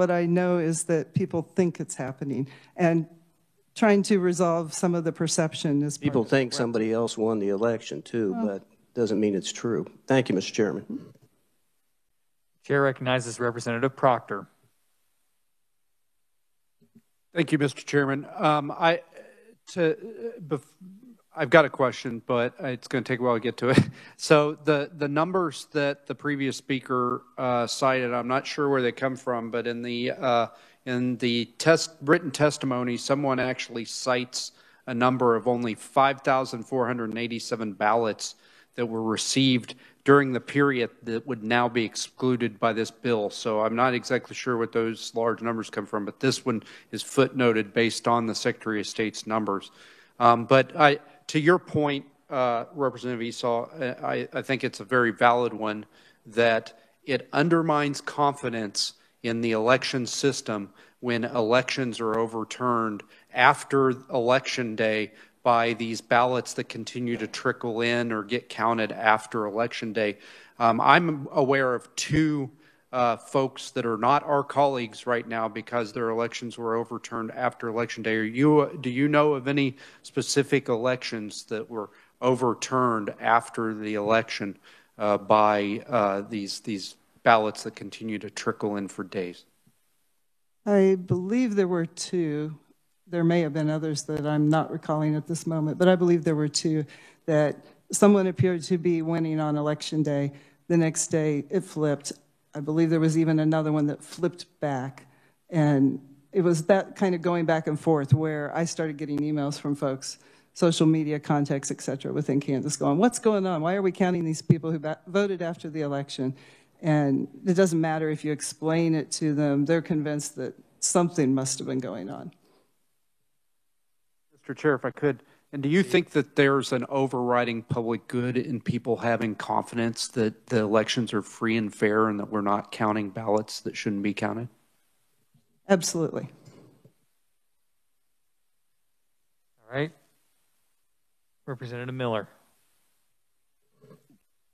What I know is that people think it's happening, and trying to resolve some of the perception is people think somebody else won the election too, but doesn't mean it's true. Thank you, Mr. Chairman. Chair recognizes Representative Proctor. Thank you, Mr. Chairman. I've got a question, but it's going to take a while to get to it. So the numbers that the previous speaker cited, I'm not sure where they come from, but in the written testimony, someone actually cites a number of only 5,487 ballots that were received during the period that would now be excluded by this bill. So I'm not exactly sure what those large numbers come from, but this one is footnoted based on the Secretary of State's numbers. But to your point, Representative Esau, I think it's a very valid one, that it undermines confidence in the election system when elections are overturned after Election Day by these ballots that continue to trickle in or get counted after Election Day. I'm aware of two folks that are not our colleagues right now because their elections were overturned after Election Day. Do you know of any specific elections that were overturned after the election by these ballots that continue to trickle in for days? I believe there were two. There may have been others that I'm not recalling at this moment, but I believe there were two that someone appeared to be winning on Election Day. The next day, it flipped. I believe there was even another one that flipped back. And it was that kind of going back and forth where I started getting emails from folks, social media contacts, et cetera, within Kansas going, what's going on? Why are we counting these people who voted after the election? And it doesn't matter if you explain it to them. They're convinced that something must have been going on. Mr. Chair, if I could, and do you think that there's an overriding public good in people having confidence that the elections are free and fair and that we're not counting ballots that shouldn't be counted? Absolutely. All right. Representative Miller.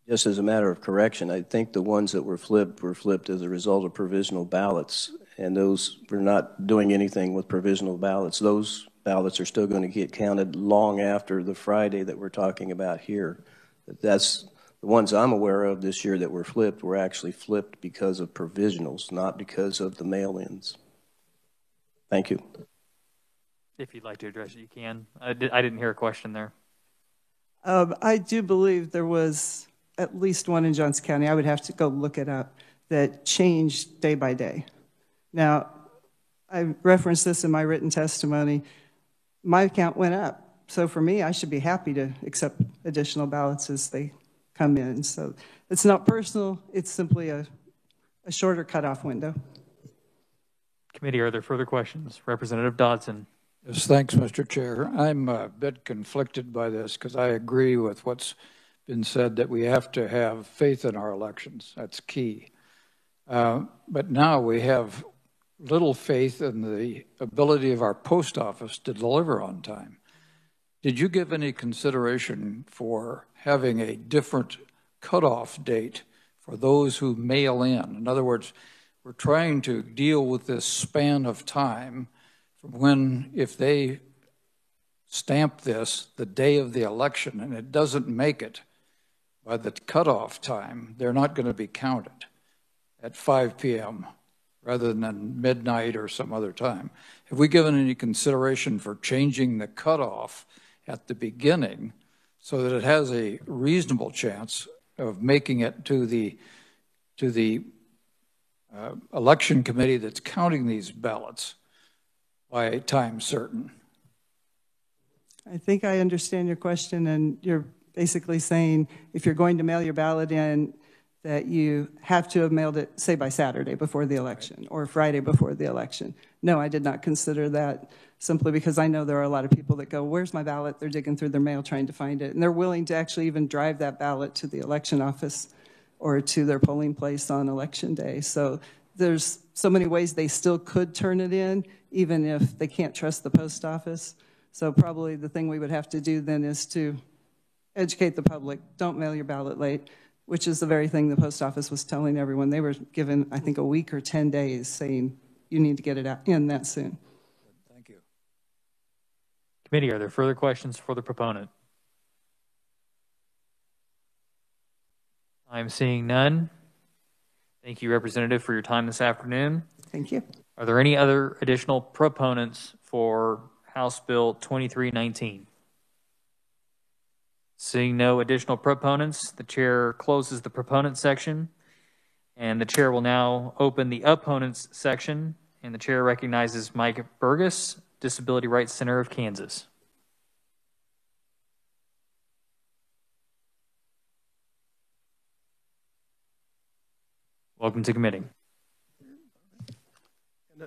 Just as a matter of correction, I think the ones that were flipped as a result of provisional ballots, and those we're not doing anything with provisional ballots. Those ballots are still going to get counted long after the Friday that we're talking about here. That's the ones I'm aware of this year that were actually flipped because of provisionals, not because of the mail-ins. Thank you. If you'd like to address it, you can. I didn't hear a question there. I do believe there was at least one in Johnson County. I would have to go look it up, that changed day by day. Now, I referenced this in my written testimony. My count went up. So for me, I should be happy to accept additional ballots as they come in. So it's not personal. It's simply a shorter cutoff window. Committee, are there further questions? Representative Dodson. Yes, thanks, Mr. Chair. I'm a bit conflicted by this because I agree with what's been said that we have to have faith in our elections. That's key. But now we have little faith in the ability of our post office to deliver on time. Did you give any consideration for having a different cutoff date for those who mail in? In other words, we're trying to deal with this span of time from when, if they stamp this the day of the election and it doesn't make it by the cutoff time, they're not going to be counted at 5 p.m. rather than midnight or some other time. Have we given any consideration for changing the cutoff at the beginning so that it has a reasonable chance of making it to the election committee that's counting these ballots by a time certain? I think I understand your question, and you're basically saying if you're going to mail your ballot in, that you have to have mailed it, say, by Saturday before the election or Friday before the election. No, I did not consider that, simply because I know there are a lot of people that go, where's my ballot? They're digging through their mail trying to find it, and they're willing to actually even drive that ballot to the election office or to their polling place on Election Day. So there's so many ways they still could turn it in, even if they can't trust the post office. So probably the thing we would have to do then is to educate the public. Don't mail your ballot late, which is the very thing the post office was telling everyone. They were given, I think, a week or 10 days saying, you need to get it in that soon. Thank you. Committee, are there further questions for the proponent? I'm seeing none. Thank you, Representative, for your time this afternoon. Thank you. Are there any other additional proponents for House Bill 2319? Seeing no additional proponents, the chair closes the proponent section, and the chair will now open the opponents section, and the chair recognizes Mike Burgess, Disability Rights Center of Kansas. Welcome to committee.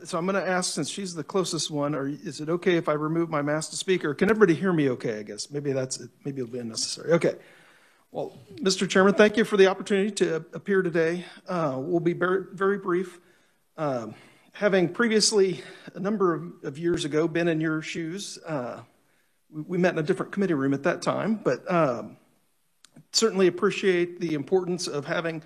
So I'm going to ask, since she's the closest one, is it okay if I remove my mask to speak, or can everybody hear me okay, I guess? Maybe that's it. Maybe it'll be unnecessary. Okay. Well, Mr. Chairman, thank you for the opportunity to appear today. We'll be very, very brief. Having previously, a number of years ago, been in your shoes, we met in a different committee room at that time, but certainly appreciate the importance of having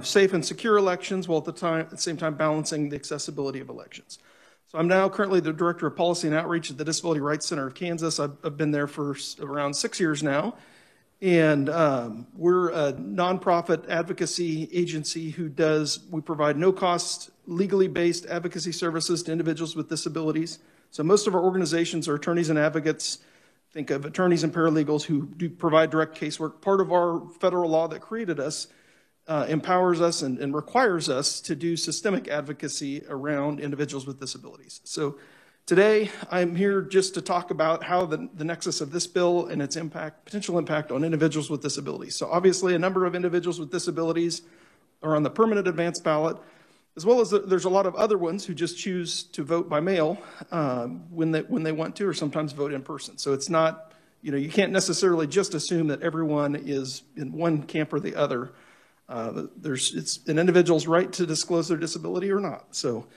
safe and secure elections, while at the same time balancing the accessibility of elections. So I'm now currently the Director of Policy and Outreach at the Disability Rights Center of Kansas. I've been there for around 6 years now. And we're a nonprofit advocacy agency we provide no-cost, legally based advocacy services to individuals with disabilities. So most of our organizations are attorneys and advocates. Think of attorneys and paralegals who do provide direct casework. Part of our federal law that created us empowers us and requires us to do systemic advocacy around individuals with disabilities. So today, I'm here just to talk about how the nexus of this bill and its potential impact on individuals with disabilities. So obviously, a number of individuals with disabilities are on the permanent advance ballot, as well as there's a lot of other ones who just choose to vote by mail when they want to, or sometimes vote in person. So it's not, you can't necessarily just assume that everyone is in one camp or the other. It's an individual's right to disclose their disability or not. So,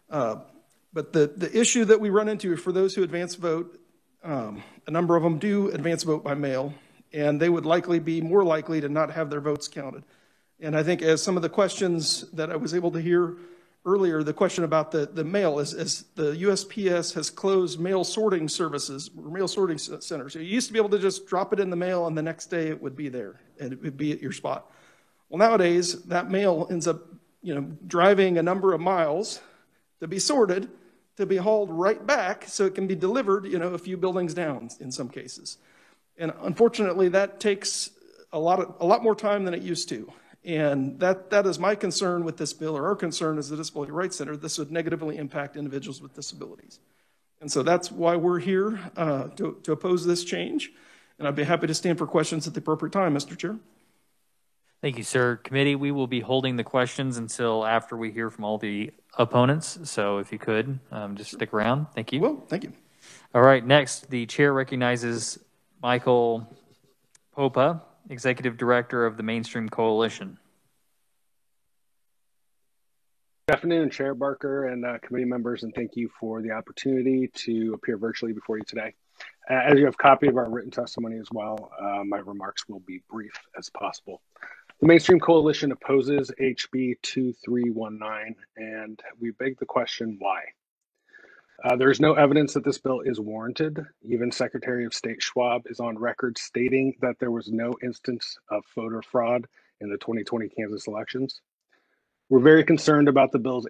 but the issue that we run into for those who advance vote, a number of them do advance vote by mail, and they would likely be more likely to not have their votes counted. And I think as some of the questions that I was able to hear earlier, the question about the mail is, as the USPS has closed mail sorting services, mail sorting centers. So you used to be able to just drop it in the mail and the next day it would be there and it would be at your spot. Well, nowadays, that mail ends up, driving a number of miles to be sorted, to be hauled right back so it can be delivered, a few buildings down in some cases. And unfortunately, that takes a lot more time than it used to. And that is my concern with this bill, or our concern as the Disability Rights Center. This would negatively impact individuals with disabilities. And so that's why we're here to oppose this change. And I'd be happy to stand for questions at the appropriate time, Mr. Chair. Thank you, sir. Committee, we will be holding the questions until after we hear from all the opponents. So if you could, just stick around. Thank you. Well, thank you. All right, next, the chair recognizes Michael Popa, Executive Director of the Mainstream Coalition. Good afternoon, Chair Barker and committee members, and thank you for the opportunity to appear virtually before you today. As you have a copy of our written testimony as well, my remarks will be brief as possible. The Mainstream Coalition opposes HB 2319, and we beg the question, why? There is no evidence that this bill is warranted. Even Secretary of State Schwab is on record stating that there was no instance of voter fraud in the 2020 Kansas elections. We're very concerned about the bill's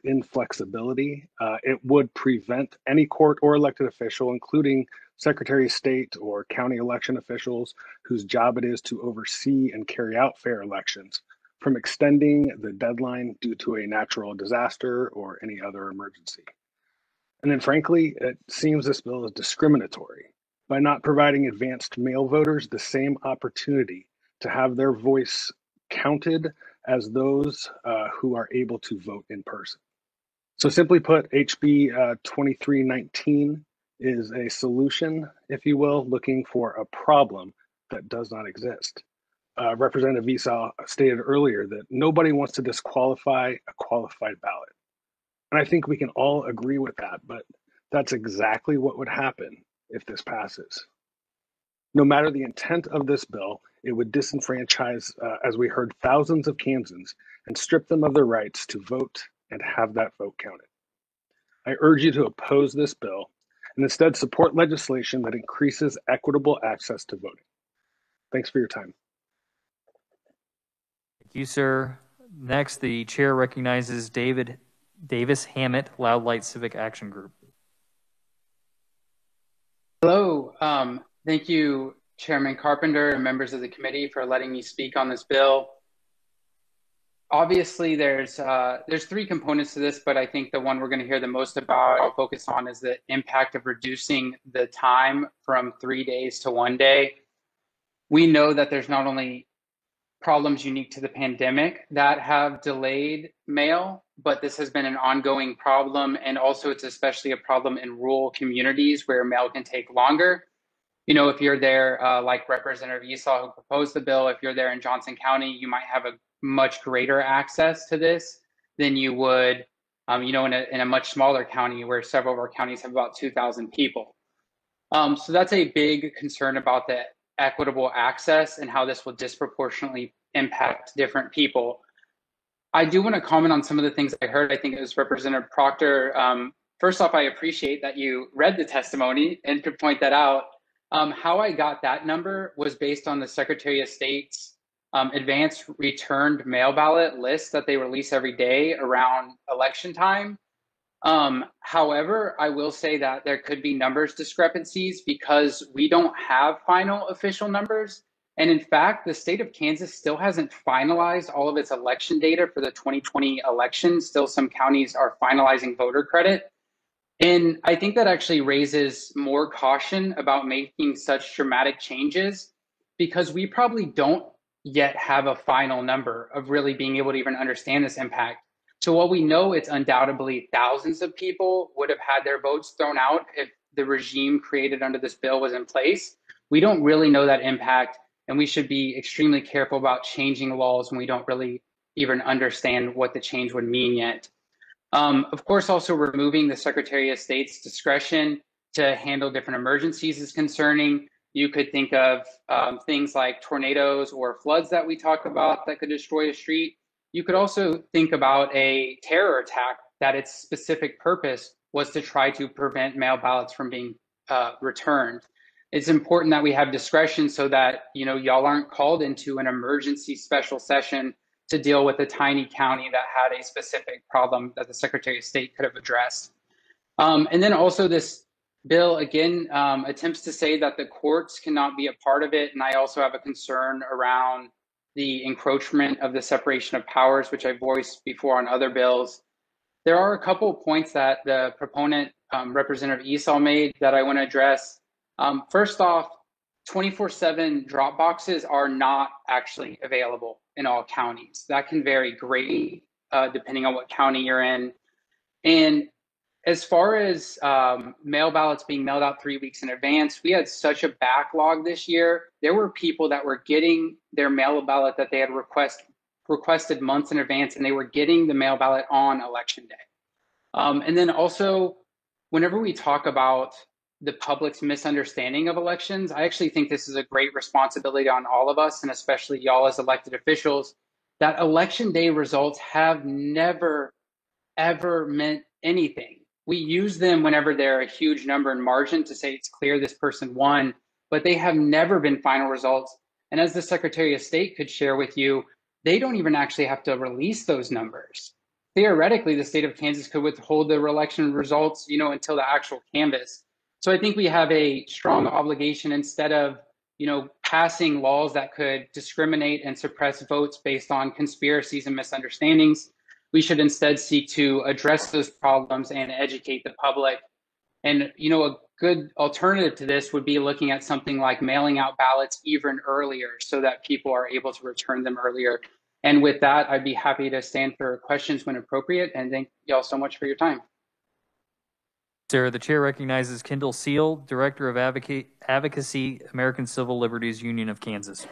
inflexibility. It would prevent any court or elected official, including Secretary of State or county election officials whose job it is to oversee and carry out fair elections, from extending the deadline due to a natural disaster or any other emergency. And then frankly, it seems this bill is discriminatory by not providing advanced mail voters the same opportunity to have their voice counted as those who are able to vote in person. So simply put, HB 2319 is a solution, if you will, looking for a problem that does not exist. Representative Esau stated earlier that nobody wants to disqualify a qualified ballot. And I think we can all agree with that, but that's exactly what would happen if this passes. No matter the intent of this bill, it would disenfranchise, as we heard, thousands of Kansans and strip them of their rights to vote and have that vote counted. I urge you to oppose this bill and instead support legislation that increases equitable access to voting. Thanks for your time. Thank you, sir. Next, the chair recognizes Davis Hammett, Loud Light Civic Action Group. Hello. Thank you, Chairman Carpenter and members of the committee, for letting me speak on this bill. Obviously, there's three components to this, but I think the one we're going to hear the most about and focus on is the impact of reducing the time from 3 days to 1 day. We know that there's not only problems unique to the pandemic that have delayed mail, but this has been an ongoing problem. And also it's especially a problem in rural communities where mail can take longer. You know, if you're there, like Representative Esau, who proposed the bill, if you're there in Johnson County, you might have a much greater access to this than you would, you know, in a much smaller county where several of our counties have about 2,000 people. So that's a big concern about the equitable access and how this will disproportionately impact different people. I do want to comment on some of the things I heard. I think it was Representative Proctor. First off, I appreciate that you read the testimony and to point that out. How I got that number was based on the Secretary of State's advanced returned mail ballot list that they release every day around election time. However, I will say that there could be numbers discrepancies because we don't have final official numbers. And in fact, the state of Kansas still hasn't finalized all of its election data for the 2020 election. Still, some counties are finalizing voter credit. And I think that actually raises more caution about making such dramatic changes because we probably don't yet have a final number of really being able to even understand this impact. So while we know it's undoubtedly thousands of people would have had their votes thrown out if the regime created under this bill was in place, we don't really know that impact. And we should be extremely careful about changing laws when we don't really even understand what the change would mean yet. Of course, also removing the Secretary of State's discretion to handle different emergencies is concerning. You could think of things like tornadoes or floods that we talk about that could destroy a street. You could also think about a terror attack that its specific purpose was to try to prevent mail ballots from being returned. It's important that we have discretion so that, you know, y'all aren't called into an emergency special session to deal with a tiny county that had a specific problem that the Secretary of State could have addressed. And then also this bill, again, attempts to say that the courts cannot be a part of it. And I also have a concern around the encroachment of the separation of powers, which I voiced before on other bills. There are a couple of points that the proponent, Representative Esau, made that I want to address. First off, 24/7 drop boxes are not actually available in all counties. That can vary greatly depending on what county you're in. And as far as mail ballots being mailed out 3 weeks in advance, we had such a backlog this year. There were people that were getting their mail ballot that they had requested months in advance, and they were getting the mail ballot on election day. And then also, whenever we talk about the public's misunderstanding of elections, I actually think this is a great responsibility on all of us, and especially y'all as elected officials, that election day results have never, ever meant anything. We use them whenever they're a huge number in margin to say it's clear this person won, but they have never been final results. And as the Secretary of State could share with you, they don't even actually have to release those numbers. Theoretically, the state of Kansas could withhold the election results, you know, until the actual canvass. So I think we have a strong obligation, instead of, you know, passing laws that could discriminate and suppress votes based on conspiracies and misunderstandings, we should instead seek to address those problems and educate the public. And, you know, a good alternative to this would be looking at something like mailing out ballots even earlier so that people are able to return them earlier. And with that, I'd be happy to stand for questions when appropriate. And thank y'all so much for your time. Sir, the chair recognizes Kendall Seal, Director of Advocacy, American Civil Liberties Union of Kansas.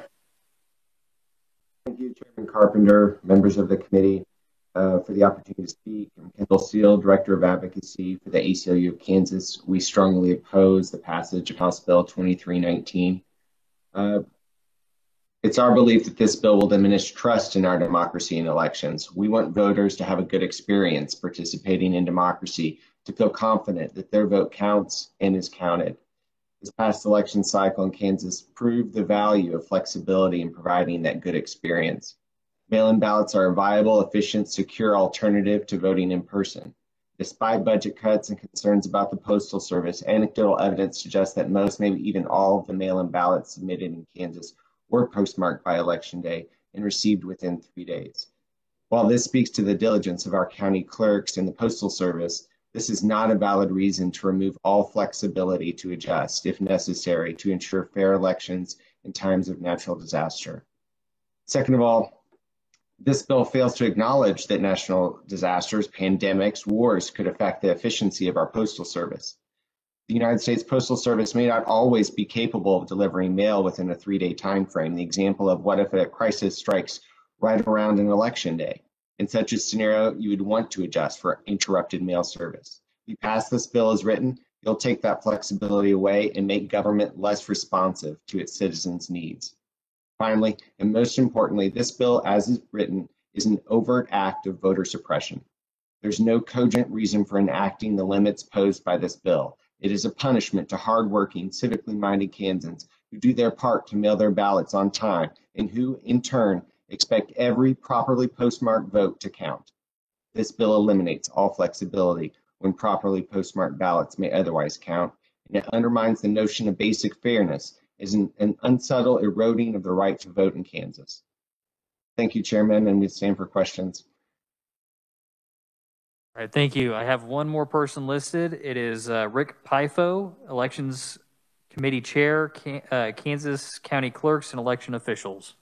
Thank you, Chairman Carpenter, members of the committee, for the opportunity to speak. I'm Kendall Seal, Director of Advocacy for the ACLU of Kansas. We strongly oppose the passage of House Bill 2319. It's our belief that this bill will diminish trust in our democracy and elections. We want voters to have a good experience participating in democracy to feel confident that their vote counts and is counted. This past election cycle in Kansas proved the value of flexibility in providing that good experience. Mail-in ballots are a viable, efficient, secure alternative to voting in person. Despite budget cuts and concerns about the Postal Service, anecdotal evidence suggests that most, maybe even all, of the mail-in ballots submitted in Kansas were postmarked by Election Day and received within 3 days. While this speaks to the diligence of our county clerks and the Postal Service, this is not a valid reason to remove all flexibility to adjust, if necessary, to ensure fair elections in times of natural disaster. Second of all, this bill fails to acknowledge that national disasters, pandemics, wars could affect the efficiency of our Postal Service. The United States Postal Service may not always be capable of delivering mail within a 3-day time frame. The example of what if a crisis strikes right around an election day. In such a scenario, you would want to adjust for interrupted mail service. If you pass this bill as written, you'll take that flexibility away and make government less responsive to its citizens' needs. Finally, and most importantly, this bill as is written is an overt act of voter suppression. There's no cogent reason for enacting the limits posed by this bill. It is a punishment to hardworking, civically minded Kansans who do their part to mail their ballots on time and who, in turn, expect every properly postmarked vote to count. This bill eliminates all flexibility when properly postmarked ballots may otherwise count, and it undermines the notion of basic fairness as an unsubtle eroding of the right to vote in Kansas. Thank you, Chairman, and we stand for questions. All right, thank you. I have one more person listed. It is Rick Pifo, Elections Committee Chair, Kansas County Clerks and Election Officials.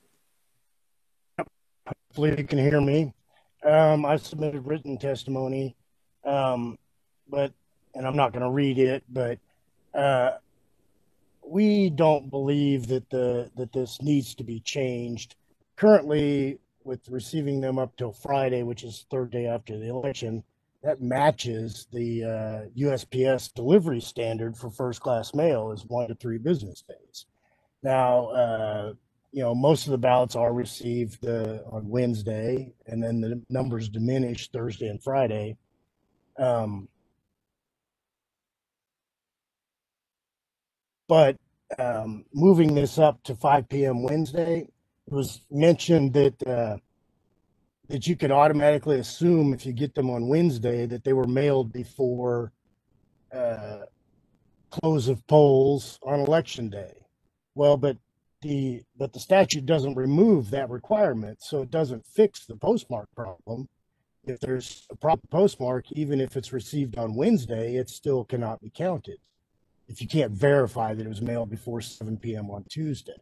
Hopefully you can hear me. I submitted written testimony, and I'm not going to read it, but we don't believe that this needs to be changed. Currently, with receiving them up till Friday, which is the third day after the election, that matches the USPS delivery standard for first-class mail is 1 to 3 business days. Now, most of the ballots are received on Wednesday, and then the numbers diminish Thursday and Friday. But moving this up to 5 p.m. Wednesday, it was mentioned that you could automatically assume if you get them on Wednesday that they were mailed before close of polls on Election Day. Well, but the statute doesn't remove that requirement, so it doesn't fix the postmark problem. If there's a proper postmark, even if it's received on Wednesday, it still cannot be counted if you can't verify that it was mailed before 7 p.m. on Tuesday.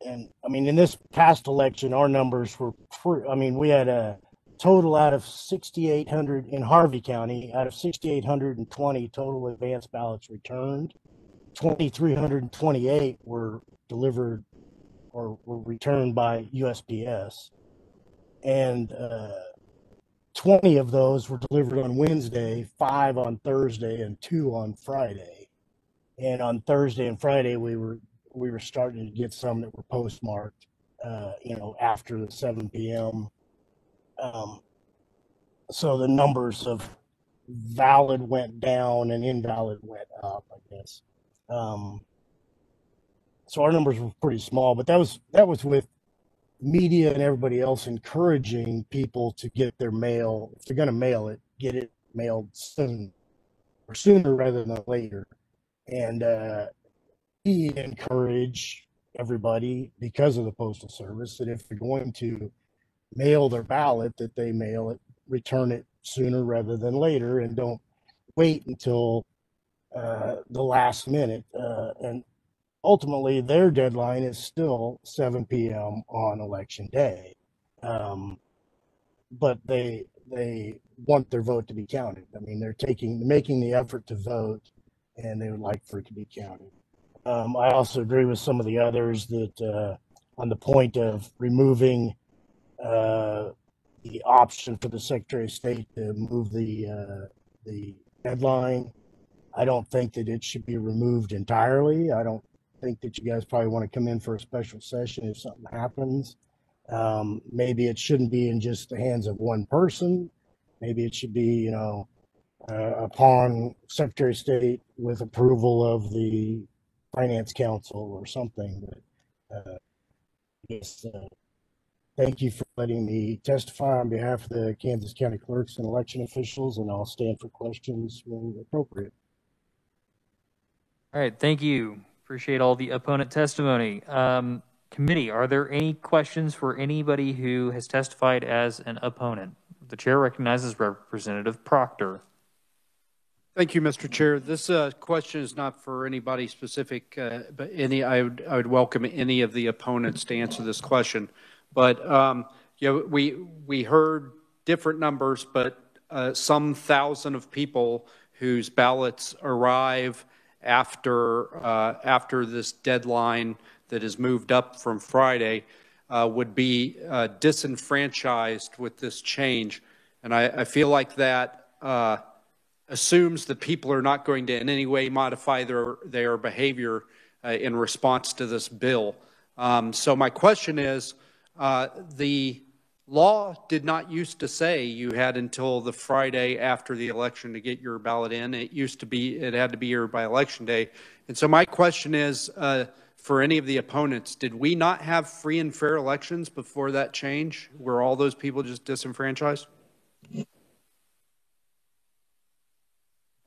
And I mean, in this past election, our numbers were, we had a total out of 6,800 in Harvey County, out of 6,820 total advance ballots returned, 2,328 were delivered or were returned by USPS. And 20 of those were delivered on Wednesday, 5 on Thursday, and 2 on Friday. And on Thursday and Friday, we were starting to get some that were postmarked, after the 7 p.m. So the numbers of valid went down and invalid went up, I guess. So our numbers were pretty small, but that was with media and everybody else encouraging people to get their mail. If they're going to mail it, get it mailed soon, or sooner rather than later. And we encourage everybody, because of the Postal Service, that if they're going to mail their ballot, that they mail it, return it sooner rather than later, and don't wait until the last minute. And ultimately, their deadline is still 7 p.m. on Election Day. But they want their vote to be counted. I mean, they're making the effort to vote, and they would like for it to be counted. I also agree with some of the others that on the point of removing the option for the Secretary of State to move the deadline, I don't think that it should be removed entirely. I don't think that you guys probably want to come in for a special session if something happens. Maybe it shouldn't be in just the hands of one person. Maybe it should be, upon Secretary of State with approval of the Finance Council or something. But yes, thank you for letting me testify on behalf of the Kansas County clerks and election officials, and I'll stand for questions when appropriate. All right, thank you. Appreciate all the opponent testimony. Committee, are there any questions for anybody who has testified as an opponent? The chair recognizes Representative Proctor. Thank you, Mr. Chair. This question is not for anybody specific, but I would welcome any of the opponents to answer this question. But we heard different numbers, but some thousand of people whose ballots arrive after this deadline that is moved up from Friday would be disenfranchised with this change. And I feel like that assumes that people are not going to in any way modify their behavior in response to this bill. So my question is, the law did not used to say you had until the Friday after the election to get your ballot in. It had to be here by election day. And so my question is, for any of the opponents, did we not have free and fair elections before that change? Were all those people just disenfranchised?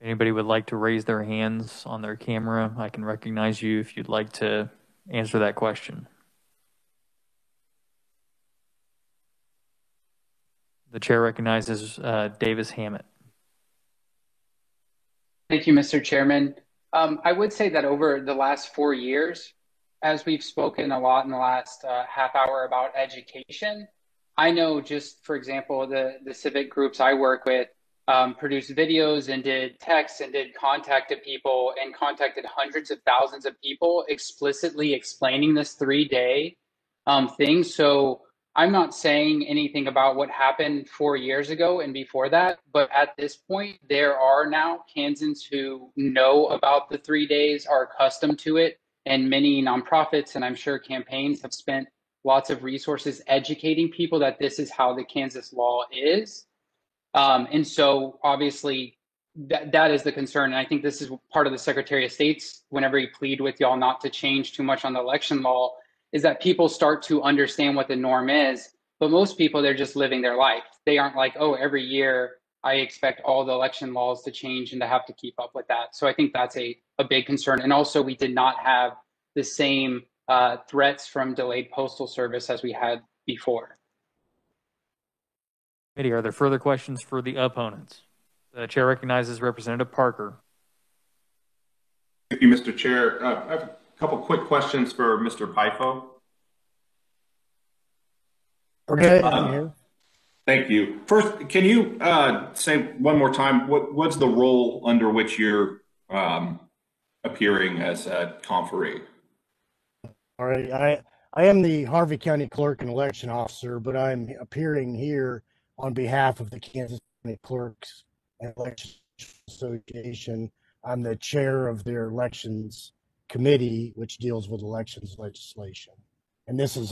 Anybody would like to raise their hands on their camera, I can recognize you if you'd like to answer that question. The chair recognizes Davis Hammett. Thank you, Mr. Chairman. I would say that over the last 4 years, as we've spoken a lot in the last half hour about education, I know just, for example, the civic groups I work with produced videos and did texts and did contacted people and contacted hundreds of thousands of people explicitly explaining this 3-day thing. So I'm not saying anything about what happened 4 years ago and before that, but at this point, there are now Kansans who know about the 3 days, are accustomed to it, and many nonprofits and I'm sure campaigns have spent lots of resources educating people that this is how the Kansas law is. And so obviously that is the concern. And I think this is part of the Secretary of State's, whenever he plead with y'all not to change too much on the election law, is that people start to understand what the norm is. But most people, they're just living their life. They aren't like, oh, every year I expect all the election laws to change and to have to keep up with that. So I think that's a big concern. And also we did not have the same threats from delayed postal service as we had before. Committee, are there further questions for the opponents? The chair recognizes Representative Parker. Thank you, Mr. Chair. I have a couple quick questions for Mr. Pifo. Okay, I'm here. Thank you. First, can you say one more time, what's the role under which you're appearing as a conferee? All right, I am the Harvey County Clerk and Election Officer, but I'm appearing here on behalf of the Kansas County Clerks and Election Association. I'm the chair of their elections committee, which deals with elections legislation. And this is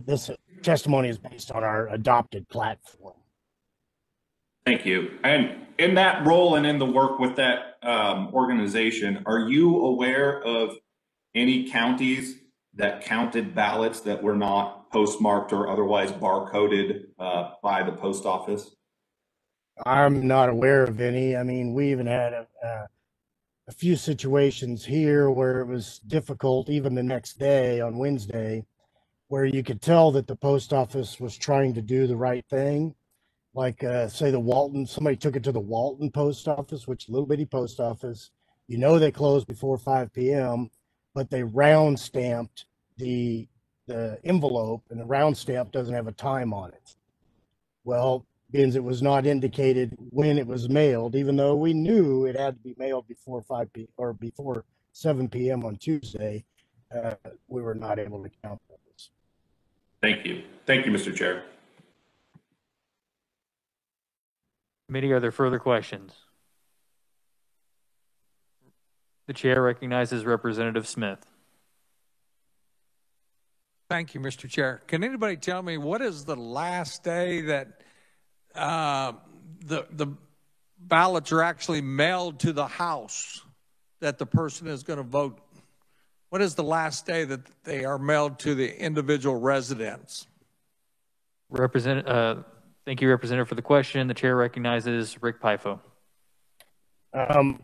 this testimony is based on our adopted platform. Thank you. And in that role and in the work with that organization, are you aware of any counties that counted ballots that were not postmarked or otherwise barcoded by the post office? I'm not aware of any. I mean, we even had a few situations here where it was difficult, even the next day on Wednesday, where you could tell that the post office was trying to do the right thing. Like, say the Walton, somebody took it to the Walton post office, which is a little bitty post office. You know they closed before 5 p.m., but they round stamped the envelope, and the round stamp doesn't have a time on it. Well, being it was not indicated when it was mailed, even though we knew it had to be mailed before 5 p.m. or before 7 p.m. on Tuesday, we were not able to count those. Thank you. Thank you, Mr. Chair. Committee, are there further questions? The chair recognizes Representative Smith. Thank you, Mr. Chair. Can anybody tell me what is the last day that the ballots are actually mailed to the house that the person is going to vote? What is the last day that they are mailed to the individual residents? Thank you, Representative, for the question. The chair recognizes Rick Pifo. The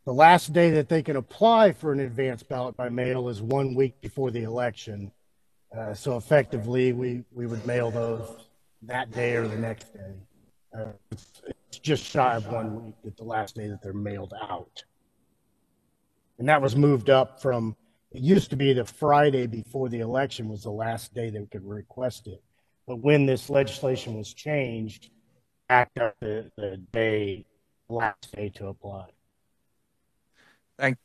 last day that they can apply for an advance ballot by mail is 1 week before the election. So effectively, we would mail those that day or the next day. It's just shy of 1 week at the last day that they're mailed out. And that was moved up from, it used to be the Friday before the election was the last day they could request it. But when this legislation was changed, backed up the last day to apply. Thank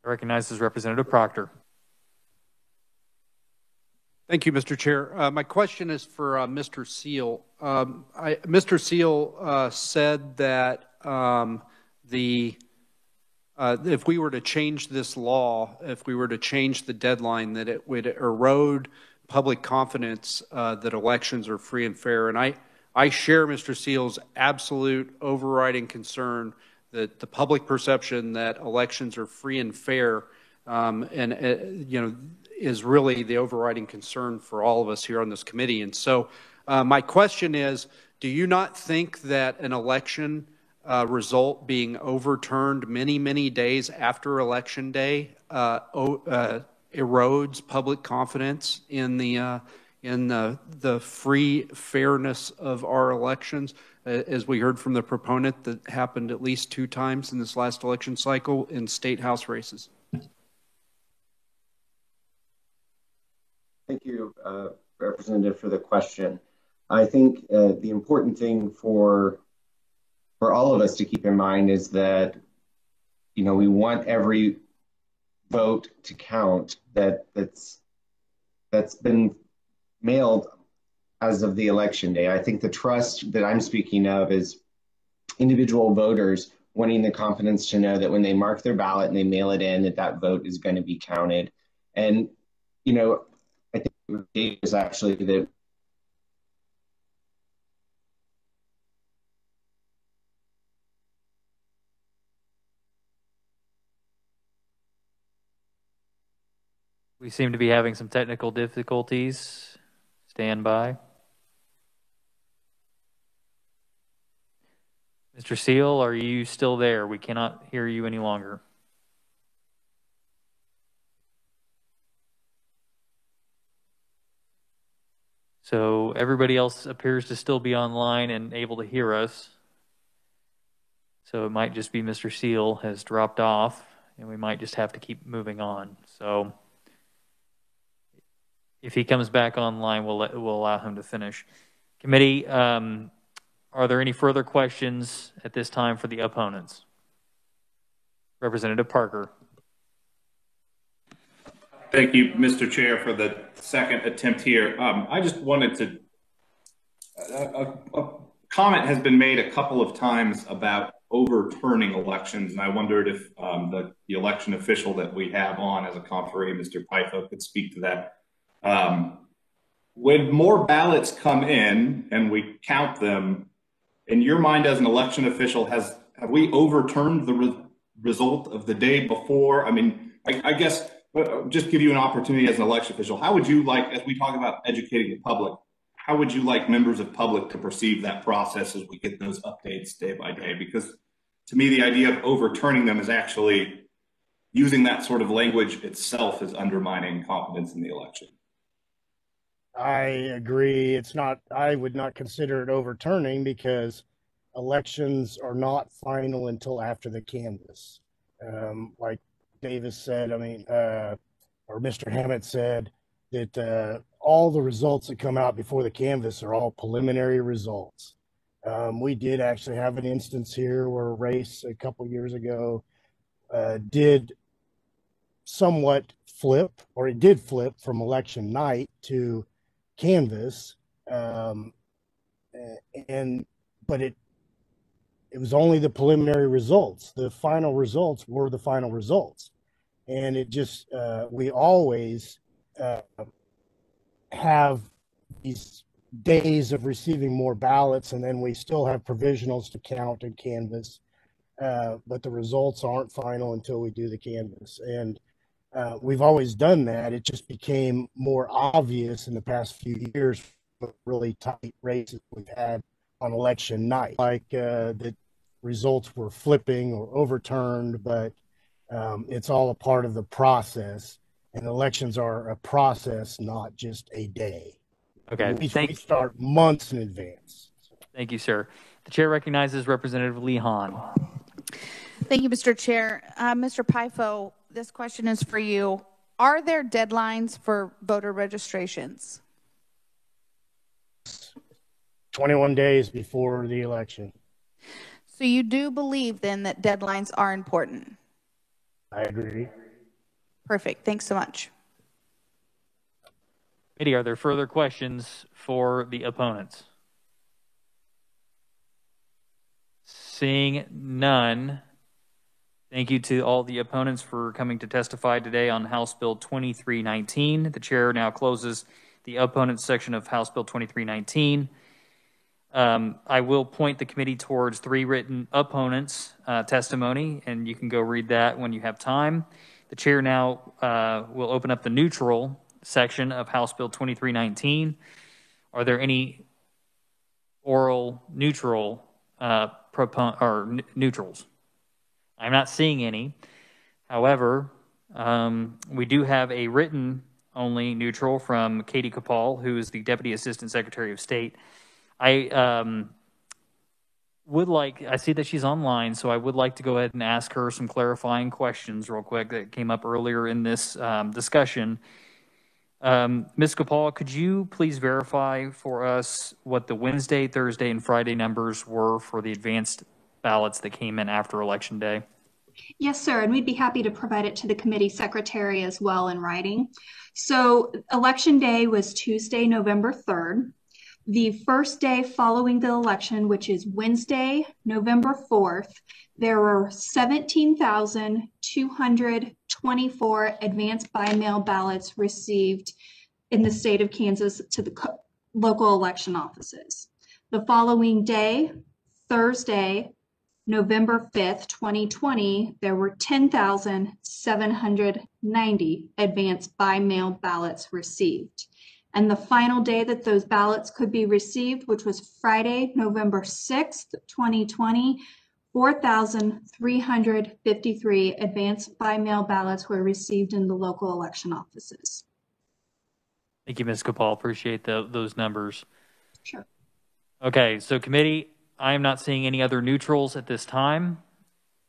you. Recognizes Representative Proctor. Thank you, Mr. Chair. My question is for Mr. Seal. Mr. Seal said that if we were to change this law, if we were to change the deadline, that it would erode public confidence that elections are free and fair. And I share Mr. Seal's absolute overriding concern that the public perception that elections are free and fair is really the overriding concern for all of us here on this committee. And so my question is, do you not think that an election result being overturned many, many days after Election Day erodes public confidence in the free fairness of our elections, as we heard from the proponent, that happened at least 2 times in this last election cycle in state house races? Thank you, Representative, for the question. I think the important thing for all of us to keep in mind is that, we want every vote to count that's been mailed as of the election day. I think the trust that I'm speaking of is individual voters wanting the confidence to know that when they mark their ballot and they mail it in, that vote is going to be counted. And, I think it was actually that we seem to be having some technical difficulties. Stand by. Mr. Seal, are you still there? We cannot hear you any longer. So everybody else appears to still be online and able to hear us. So it might just be Mr. Seal has dropped off, and we might just have to keep moving on. So if he comes back online, we'll allow him to finish. Committee, are there any further questions at this time for the opponents? Representative Parker. Thank you, Mr. Chair, for the second attempt here. I just wanted to, a comment has been made a couple of times about overturning elections, and I wondered if the election official that we have on as a conferee, Mr. Pifo, could speak to that. When more ballots come in and we count them, in your mind as an election official, have we overturned the result of the day before? I mean, I guess just give you an opportunity as an election official. How would you like, as we talk about educating the public, how would you like members of public to perceive that process as we get those updates day by day? Because to me, the idea of overturning them is actually using that sort of language itself is undermining confidence in the election. I agree. I would not consider it overturning because elections are not final until after the canvass. Like Davis said, or Mr. Hammett said, that all the results that come out before the canvass are all preliminary results. We did actually have an instance here where a race a couple years ago did somewhat flip, or it did flip from election night to canvass, but it was only the preliminary results. The final results were the final results, and it just we always have these days of receiving more ballots, and then we still have provisionals to count and canvass, but the results aren't final until we do the canvass. And we've always done that. It just became more obvious in the past few years with really tight races we've had on election night, like the results were flipping or overturned, but it's all a part of the process. And elections are a process, not just a day. Okay, we start months in advance. Thank you, sir. The chair recognizes Representative Lee Hahn. Thank you, Mr. Chair. Mr. Pifo, this question is for you. Are there deadlines for voter registrations? 21 days before the election. So you do believe then that deadlines are important? I agree. Perfect. Thanks so much. Committee, are there further questions for the opponents? Seeing none, thank you to all the opponents for coming to testify today on House Bill 2319. The chair now closes the opponents section of House Bill 2319. I will point the committee towards 3 written opponents' testimony, and you can go read that when you have time. The chair now will open up the neutral section of House Bill 2319. Are there any oral neutral neutrals? I'm not seeing any. However, we do have a written only neutral from Katie Kapal, who is the Deputy Assistant Secretary of State. I see that she's online, so I would like to go ahead and ask her some clarifying questions real quick that came up earlier in this discussion. Ms. Kapal, could you please verify for us what the Wednesday, Thursday, and Friday numbers were for the advanced ballots that came in after Election Day? Yes, sir, and we'd be happy to provide it to the committee secretary as well in writing. So Election Day was Tuesday, November 3rd. The first day following the election, which is Wednesday, November 4th, there were 17,224 advanced by mail ballots received in the state of Kansas to the local election offices. The following day, Thursday, November 5th, 2020, there were 10,790 advanced by mail ballots received. And the final day that those ballots could be received, which was Friday, November 6th, 2020, 4,353 advanced by mail ballots were received in the local election offices. Thank you, Ms. Kapal. Appreciate those numbers. Sure. Okay, so committee, I am not seeing any other neutrals at this time.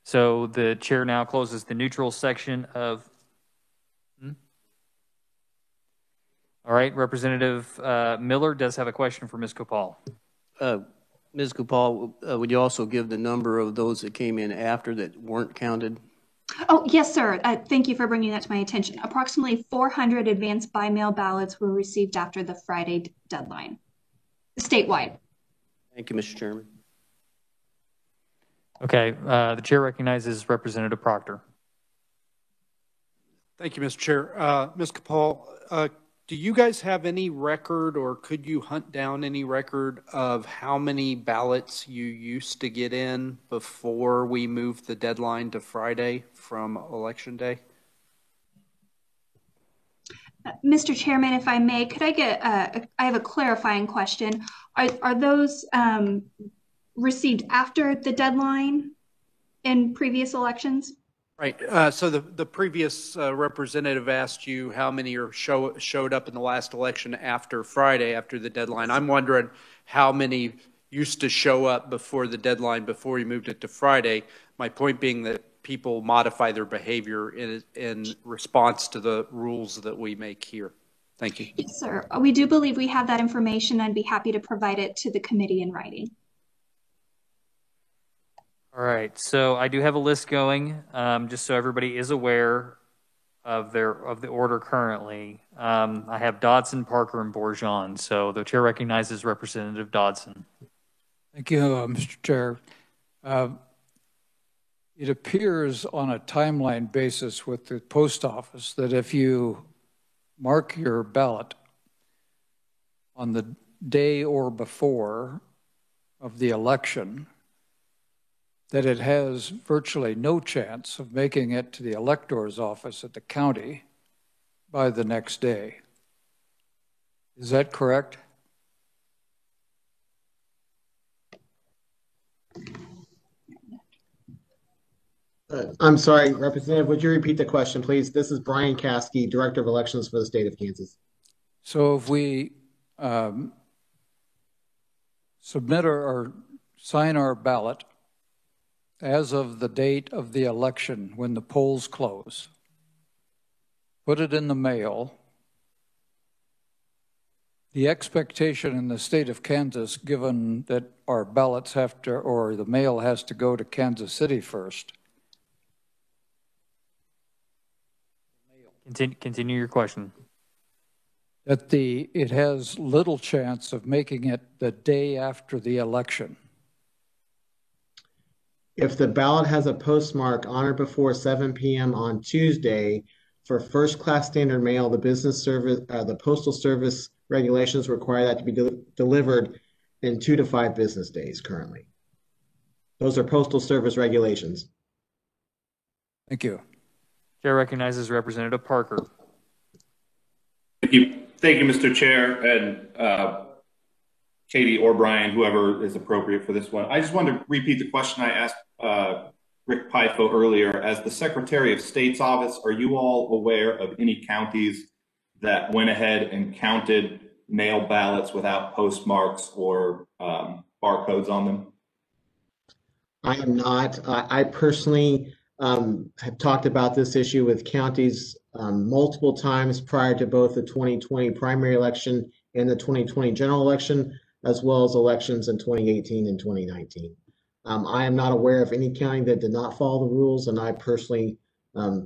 So the chair now closes the neutral section of. All right, Representative Miller does have a question for Ms. Kapal. Ms. Kapal, would you also give the number of those that came in after that weren't counted? Oh, yes, sir. Thank you for bringing that to my attention. Approximately 400 advanced by mail ballots were received after the Friday deadline, statewide. Thank you, Mr. Chairman. Okay, the chair recognizes Representative Proctor. Thank you, Mr. Chair. Ms. Kapal, do you guys have any record, or could you hunt down any record of how many ballots you used to get in before we moved the deadline to Friday from Election Day? Mr. Chairman, if I may, could I get, I have a clarifying question. Are those received after the deadline in previous elections? Right. So the previous representative asked you how many showed up in the last election after Friday, after the deadline. I'm wondering how many used to show up before the deadline, before we moved it to Friday. My point being that people modify their behavior in response to the rules that we make here. Thank you. Yes, sir. We do believe we have that information. I'd be happy to provide it to the committee in writing. All right, so I do have a list going, just so everybody is aware of the order currently. I have Dodson, Parker, and Bourgeon. So the chair recognizes Representative Dodson. Thank you, Mr. Chair. It appears on a timeline basis with the post office that if you mark your ballot on the day or before of the election, that it has virtually no chance of making it to the elector's office at the county by the next day. Is that correct? I'm sorry, Representative, would you repeat the question, please? This is Brian Caskey, Director of Elections for the state of Kansas. So if we submit or sign our ballot as of the date of the election when the polls close, put it in the mail, the expectation in the state of Kansas, given that our ballots have to, or the mail has to go to Kansas City first. Continue your question. That it has little chance of making it the day after the election. If the ballot has a postmark on or before 7 p.m. on Tuesday, for first-class standard mail, the the Postal Service regulations require that to be delivered in 2 to 5 business days currently. Those are Postal Service regulations. Thank you. Chair recognizes Representative Parker. Thank you, Mr. Chair, and Katie or Brian, whoever is appropriate for this one. I just wanted to repeat the question I asked Rick Pyfo earlier. As the Secretary of State's office, are you all aware of any counties that went ahead and counted mail ballots without postmarks or barcodes on them? I am not. I personally have talked about this issue with counties multiple times prior to both the 2020 primary election and the 2020 general election, as well as elections in 2018 and 2019. I am not aware of any county that did not follow the rules, and I personally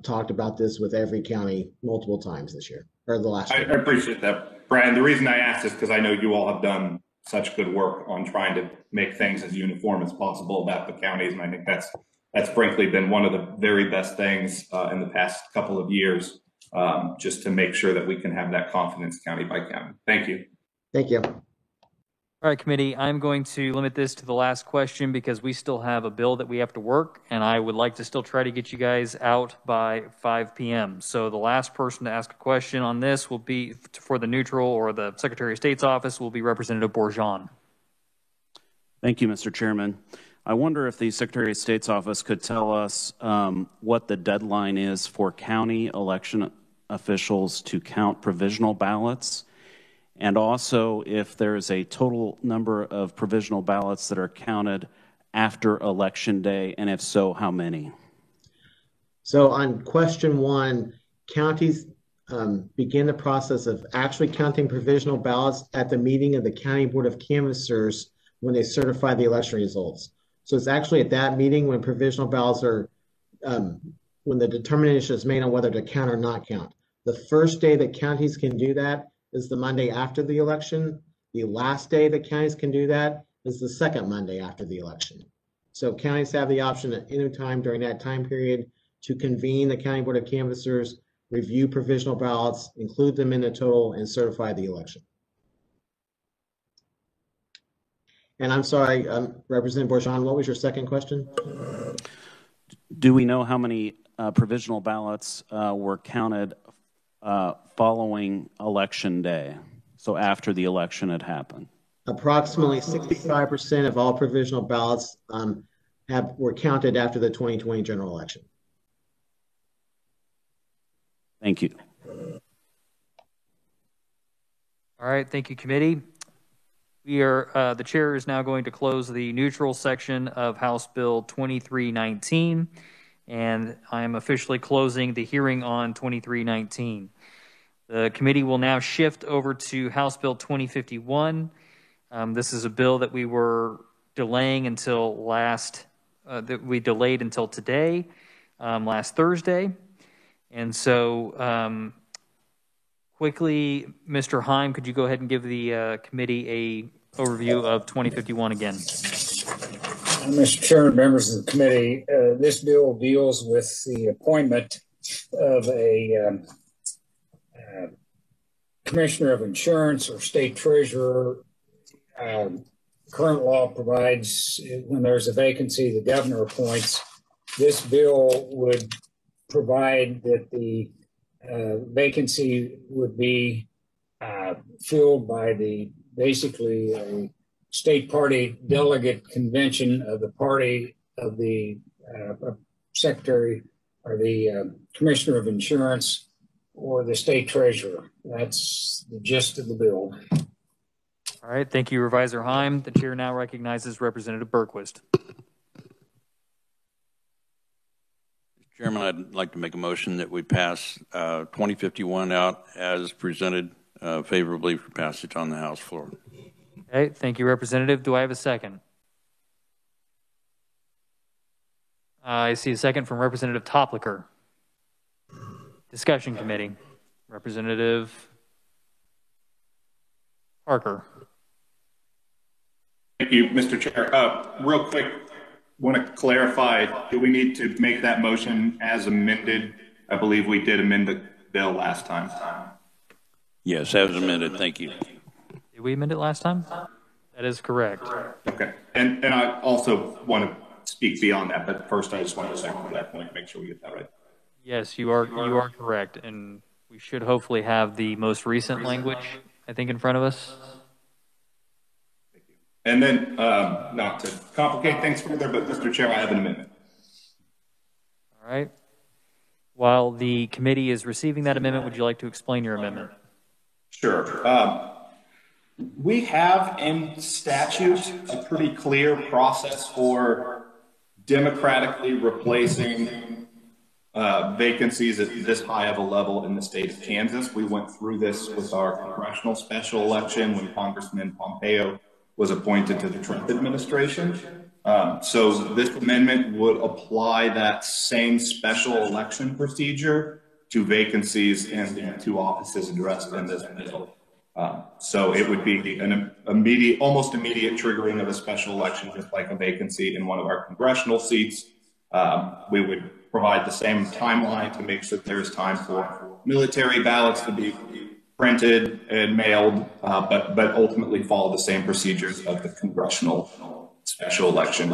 talked about this with every county multiple times this year, or the last year. I appreciate that, Brian. The reason I asked is because I know you all have done such good work on trying to make things as uniform as possible about the counties, and I think that's frankly been one of the very best things in the past couple of years, just to make sure that we can have that confidence county by county. Thank you. Thank you. All right, committee, I'm going to limit this to the last question because we still have a bill that we have to work, and I would like to still try to get you guys out by 5 p.m. So the last person to ask a question on this will be, for the neutral or the Secretary of State's office, will be Representative Bourgeon. Thank you, Mr. Chairman. I wonder if the Secretary of State's office could tell us what the deadline is for county election officials to count provisional ballots, and also if there is a total number of provisional ballots that are counted after Election Day, and if so, how many? So on question 1, counties begin the process of actually counting provisional ballots at the meeting of the County Board of Canvassers when they certify the election results. So it's actually at that meeting when provisional ballots are, when the determination is made on whether to count or not count. The first day that counties can do that is the Monday after the election. The last day that counties can do that is the second Monday after the election. So counties have the option at any time during that time period to convene the County Board of Canvassers, review provisional ballots, include them in the total, and certify the election. And I'm sorry, Representative Bourgeon, what was your second question? Do we know how many provisional ballots were counted following Election Day, so after the election had happened? Approximately 65% of all provisional ballots were counted after the 2020 general election. Thank you. All right, thank you, committee. We are, the chair is now going to close the neutral section of House Bill 2319, and I am officially closing the hearing on 2319. The committee will now shift over to House Bill 2051. This is a bill that we were delaying until that we delayed until today, last Thursday. And so quickly, Mr. Heim, could you go ahead and give the committee a overview of 2051 again? Mr. Chairman, members of the committee, this bill deals with the appointment of a commissioner of insurance or state treasurer. Current law provides when there's a vacancy, the governor appoints. This bill would provide that the vacancy would be filled by basically a state party delegate convention of the party of the secretary or the commissioner of insurance or the state treasurer. That's the gist of the bill. All right, thank you, Revisor Heim. The chair now recognizes Representative Berquist. Chairman, I'd like to make a motion that we pass 2051 out as presented favorably for passage on the House floor. Okay, thank you, Representative. Do I have a second? I see a second from Representative Toplicker. Discussion Committee. Representative Parker. Thank you, Mr. Chair. Real quick, want to clarify, do we need to make that motion as amended? I believe we did amend the bill last time. Yes, as amended. Thank you. Did we amend it last time? That is correct. Okay. And I also want to speak beyond that, but first I just want to second that point, make sure we get that right. Yes, you are correct, and we should hopefully have the most recent language, I think, in front of us. And then, not to complicate things further, but Mr. Chair, I have an amendment. All right. While the committee is receiving that amendment, would you like to explain your amendment? Sure. We have in statute a pretty clear process for democratically replacing vacancies at this high of a level in the state of Kansas. We went through this with our congressional special election when Congressman Pompeo was appointed to the Trump administration. So this amendment would apply that same special election procedure to vacancies in the two offices addressed in this bill. So it would be an almost immediate triggering of a special election, just like a vacancy in one of our congressional seats. We would provide the same timeline to make sure there's time for military ballots to be printed and mailed, but ultimately follow the same procedures of the congressional special election.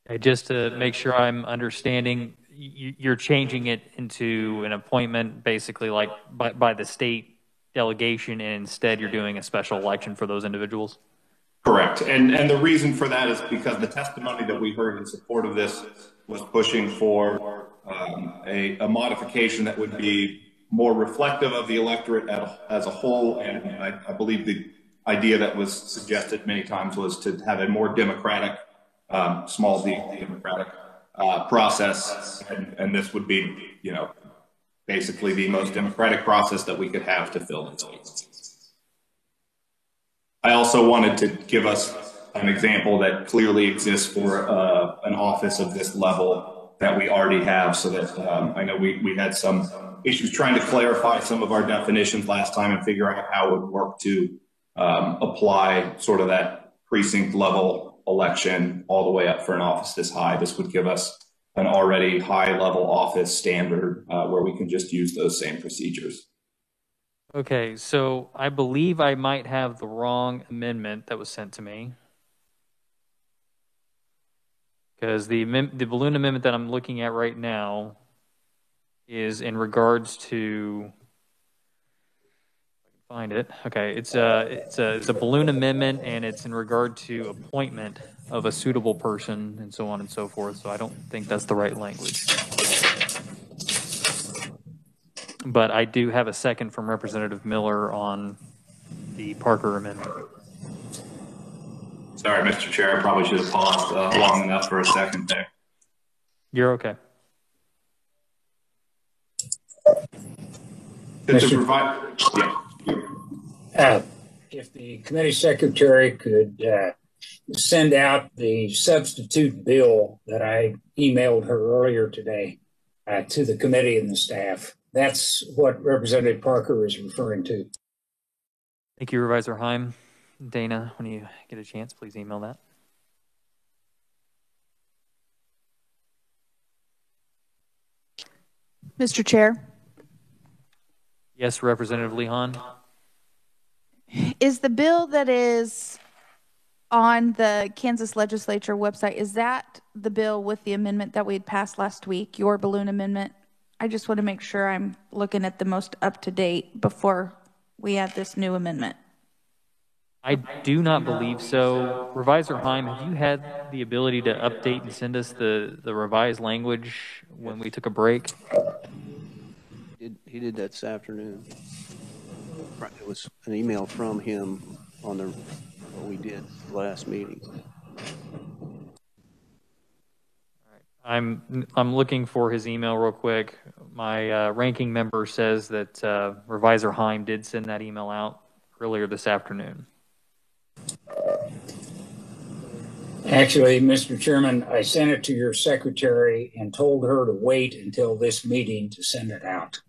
Okay, just to make sure I'm understanding, you're changing it into an appointment basically like by the state delegation, and instead you're doing a special election for those individuals? Correct. And the reason for that is because the testimony that we heard in support of this was pushing for a modification that would be more reflective of the electorate as a whole. And I believe the idea that was suggested many times was to have a more democratic, small d democratic process. And this would be, basically the most democratic process that we could have to fill these vacancies. I also wanted to give us an example that clearly exists for an office of this level that we already have, so that I know we had some issues trying to clarify some of our definitions last time and figure out how it would work to apply sort of that precinct level election all the way up for an office this high. This would give us an already high level office standard where we can just use those same procedures. Okay, so I believe I might have the wrong amendment that was sent to me. Because the balloon amendment that I'm looking at right now is in regards to, if I can find it. Okay, it's a balloon amendment, and it's in regard to appointment of a suitable person and so on and so forth. So I don't think that's the right language. But I do have a second from Representative Miller on the Parker amendment. Sorry, Mr. Chair, I probably should have paused long enough for a second there. You're okay. If the committee secretary could send out the substitute bill that I emailed her earlier today to the committee and the staff. That's what Representative Parker is referring to. Thank you, Revisor Heim. Dana, when you get a chance, please email that. Mr. Chair. Yes. Yes, Representative Lehan. Is the bill that is on the Kansas legislature website, is that the bill with the amendment that we had passed last week, your balloon amendment? I just want to make sure I'm looking at the most up-to-date before we add this new amendment. I do not believe so. Reviser Heim, have you had the ability to update and send us the revised language when we took a break? He did that this afternoon. It was an email from him on what we did last meeting. I'm looking for his email real quick. My ranking member says that Reviser Heim did send that email out earlier this afternoon. Actually, Mr. Chairman, I sent it to your secretary and told her to wait until this meeting to send it out.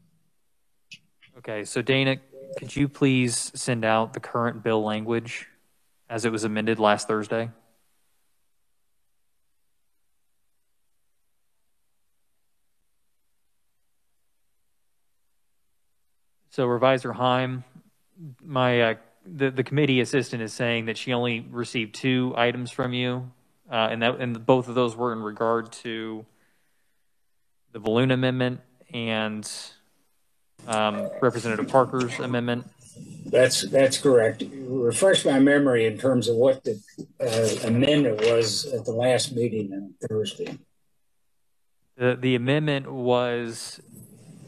Okay, so Dana, could you please send out the current bill language as it was amended last Thursday? So Reviser Heim, the committee assistant is saying that she only received 2 items from you, and both of those were in regard to the balloon amendment and Representative Parker's amendment. That's correct. Refresh my memory in terms of what the amendment was at the last meeting on Thursday. The amendment was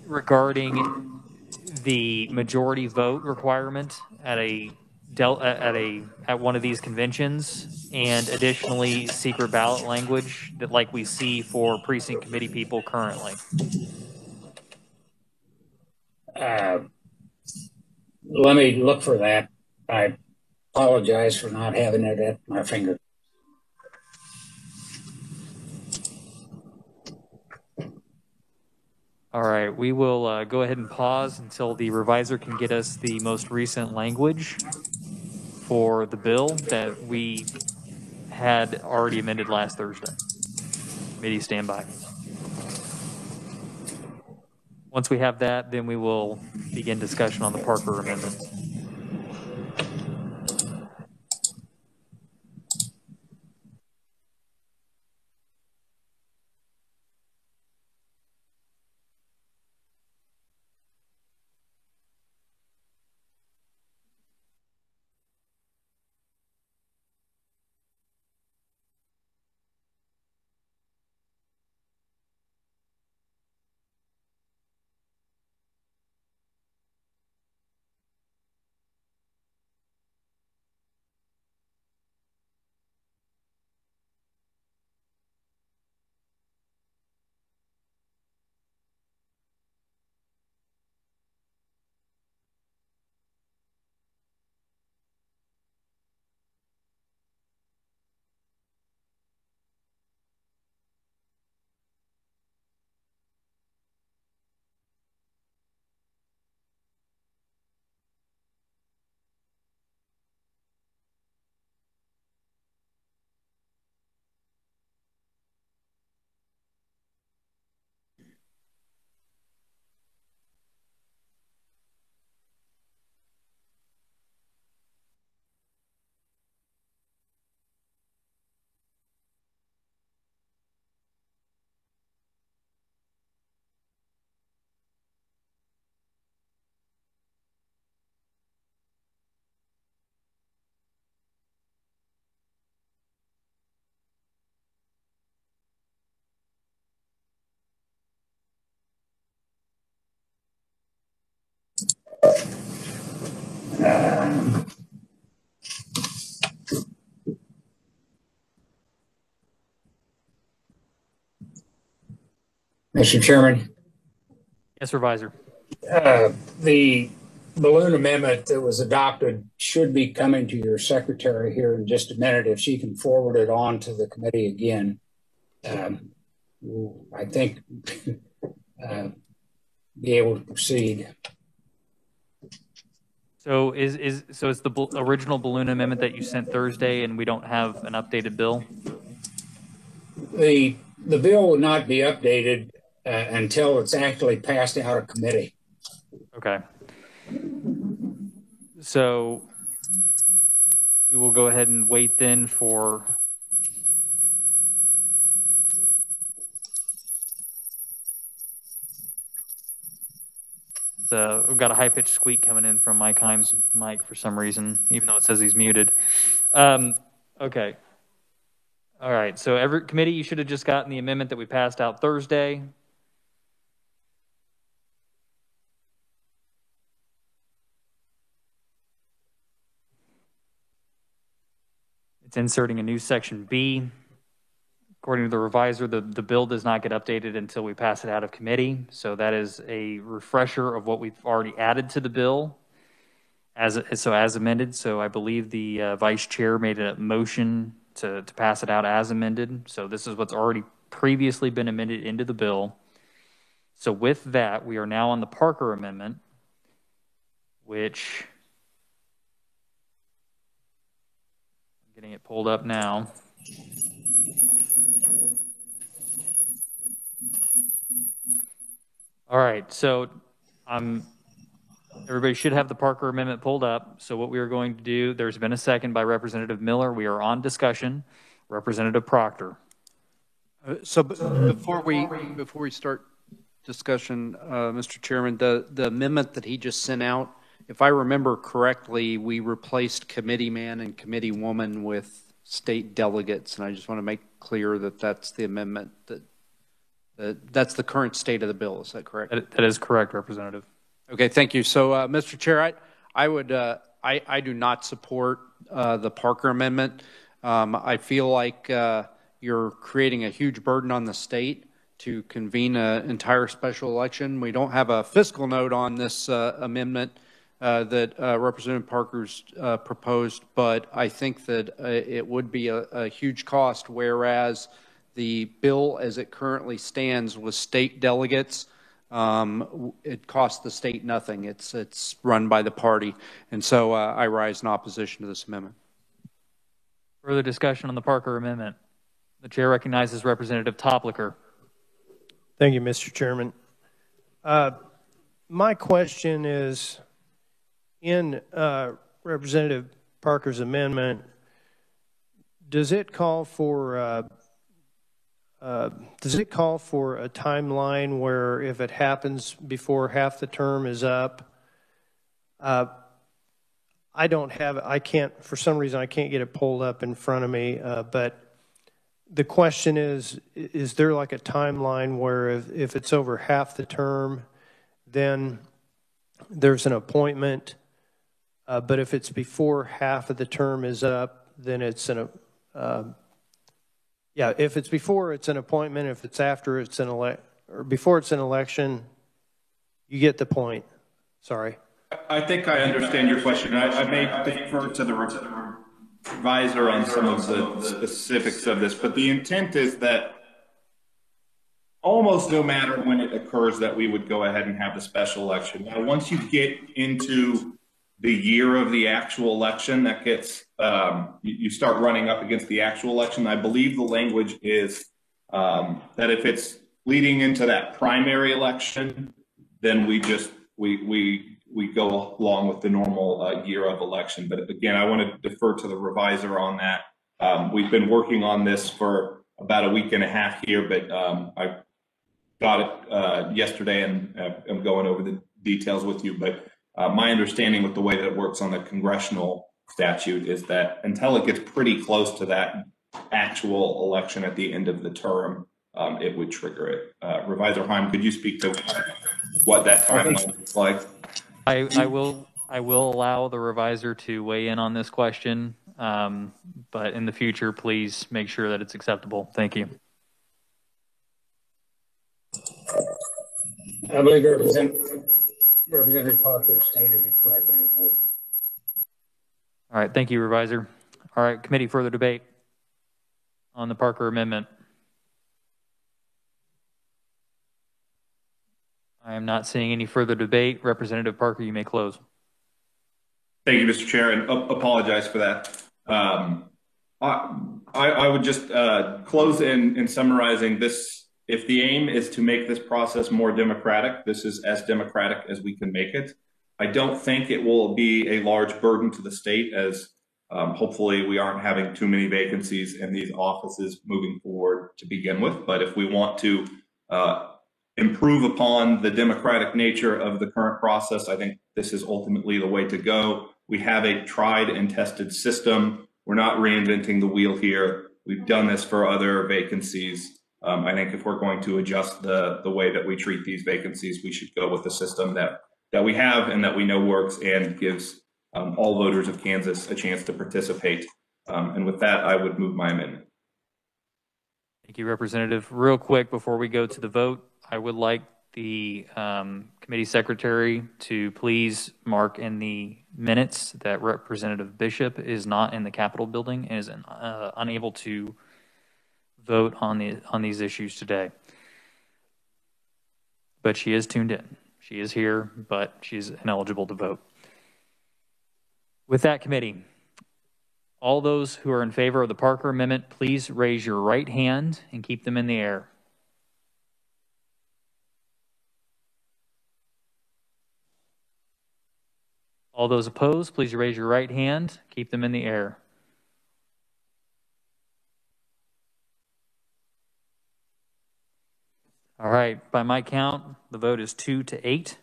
regarding the majority vote requirement at one of these conventions, and additionally secret ballot language that like we see for precinct committee people currently. Let me look for that. I apologize for not having it at my finger. All right, we will go ahead and pause until the reviser can get us the most recent language for the bill that we had already amended last Thursday. Committee stand by. Once we have that, then we will begin discussion on the Parker amendment. Mr. Chairman. Yes, Reviser. The balloon amendment that was adopted should be coming to your secretary here in just a minute. If she can forward it on to the committee again, I think be able to proceed. So it's the original balloon amendment that you sent Thursday, and we don't have an updated bill? The bill will not be updated until it's actually passed out of committee. Okay. So we will go ahead and wait then for we've got a high-pitched squeak coming in from Mike Himes' mic for some reason, even though it says he's muted. Okay. All right. So every committee, you should have just gotten the amendment that we passed out Thursday. It's inserting a new section B. According to the revisor, the bill does not get updated until we pass it out of committee. So that is a refresher of what we've already added to the bill as amended. So I believe the vice chair made a motion to pass it out as amended. So this is what's already previously been amended into the bill. So with that, we are now on the Parker Amendment, which I'm getting it pulled up now. All right, so everybody should have the Parker Amendment pulled up. So what we are going to do, there's been a second by Representative Miller. We are on discussion. Representative Proctor. So before we start discussion, Mr. Chairman, the amendment that he just sent out, if I remember correctly, we replaced committeeman and committeewoman with state delegates, and I just want to make clear that that's the amendment that's the current state of the bill. Is that correct? That is correct, Representative. Okay, thank you. So, Mr. Chair, I do not support the Parker Amendment. I feel like you're creating a huge burden on the state to convene an entire special election. We don't have a fiscal note on this amendment that Representative Parker's proposed, but I think that it would be a huge cost, whereas the bill as it currently stands with state delegates, it costs the state nothing. It's run by the party. And so I rise in opposition to this amendment. Further discussion on the Parker Amendment. The chair recognizes Representative Toplicker. Thank you, Mr. Chairman. My question is, in Representative Parker's amendment, does it call for a timeline where if it happens before half the term is up? I can't, for some reason, I can't get it pulled up in front of me, but the question is there like a timeline where if it's over half the term, then there's an appointment, but if it's before half of the term is up, then it's if it's before, it's an appointment. If it's after, it's or before it's an election, you get the point. Sorry. I think I understand your question. I may defer to the revisor on some of the specifics of this, but the intent is that almost no matter when it occurs that we would go ahead and have the special election. Now, once you get into the year of the actual election, that gets you start running up against the actual election. I believe the language is that if it's leading into that primary election, then we go along with the normal year of election. But again, I want to defer to the revisor on that. We've been working on this for about a week and a half here, but I got it yesterday and I'm going over the details with you. But my understanding with the way that it works on the congressional statute is that until it gets pretty close to that actual election at the end of the term, it would trigger it. Revisor Heim, could you speak to what that timeline looks like? I will allow the revisor to weigh in on this question, but in the future, please make sure that it's acceptable. Thank you. I believe Representative Parker stated it correctly. All right, thank you, revisor. All right, committee, further debate on the Parker Amendment. I am not seeing any further debate. Representative Parker, you may close. Thank you, Mr. Chair, and apologize for that. I would just close in summarizing this. If the aim is to make this process more democratic, this is as democratic as we can make it. I don't think it will be a large burden to the state, as hopefully we aren't having too many vacancies in these offices moving forward to begin with. But if we want to improve upon the democratic nature of the current process, I think this is ultimately the way to go. We have a tried and tested system. We're not reinventing the wheel here. We've done this for other vacancies. I think if we're going to adjust the way that we treat these vacancies, we should go with the system that we have and that we know works and gives all voters of Kansas a chance to participate. And with that, I would move my amendment. Thank you, Representative. Real quick, before we go to the vote, I would like the committee secretary to please mark in the minutes that Representative Bishop is not in the Capitol building and is unable to vote on these issues today. But she is tuned in. She is here, but she's ineligible to vote. With that, committee, all those who are in favor of the Parker Amendment, please raise your right hand and keep them in the air. All those opposed, please raise your right hand, keep them in the air. All right, by my count, the vote is 2-8.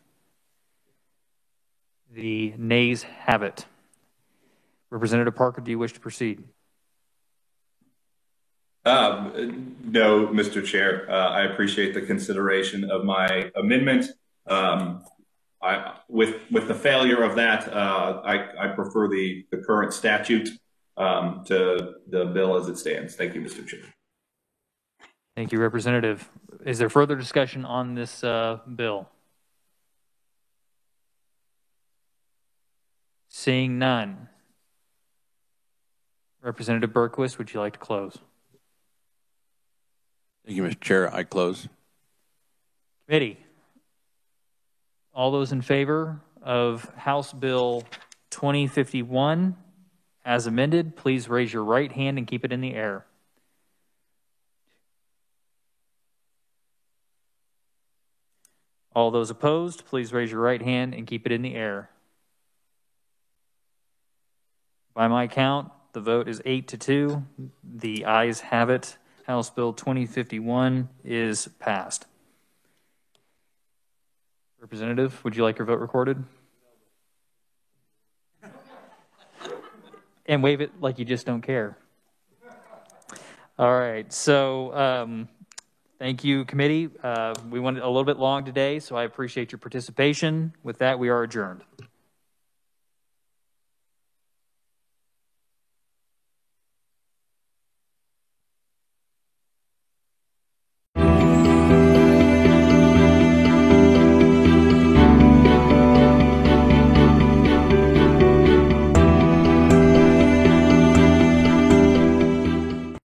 The nays have it. Representative Parker, do you wish to proceed? No, Mr. Chair. I appreciate the consideration of my amendment. With the failure of that, I prefer the current statute to the bill as it stands. Thank you, Mr. Chair. Thank you, Representative. Is there further discussion on this bill? Seeing none. Representative Berquist, would you like to close? Thank you, Mr. Chair. I close. Committee, all those in favor of House Bill 2051 as amended, please raise your right hand and keep it in the air. All those opposed, please raise your right hand and keep it in the air. By my count, the vote is 8-2. The ayes have it. House Bill 2051 is passed. Representative, would you like your vote recorded? And wave it like you just don't care. All right, so thank you, committee. We went a little bit long today, so I appreciate your participation. With that, we are adjourned.